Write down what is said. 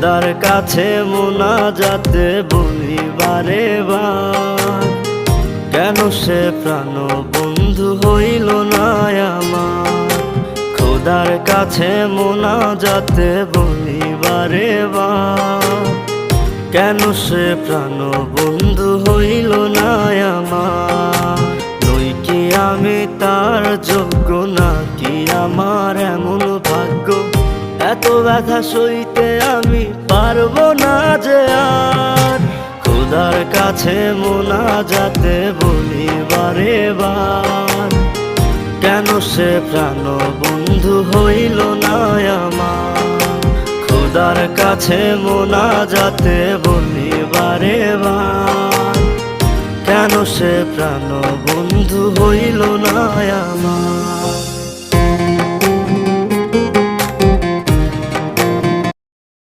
খোদার কাছে মোনাজাতে বলি বারে বার, কেন সে প্রাণ বন্ধু হইল না আমার। খোদার কাছে মোনাজাতে বলি বারে বার, কেন সে প্রাণ বন্ধু হইল না আমার। নই কি আমি তার যোগ্য, নাকি আমার এমন ভাগ্য, এত ব্যথা সইতে আমি পারবো না যে আর। খোদার কাছে মোনাজাতে বলি বারে বার, কেন সে প্রাণ বন্ধু হইল না আমার। খোদার কাছে মোনাজাতে বলি বারে বার, কেন সে প্রাণ বন্ধু হইল না আমার।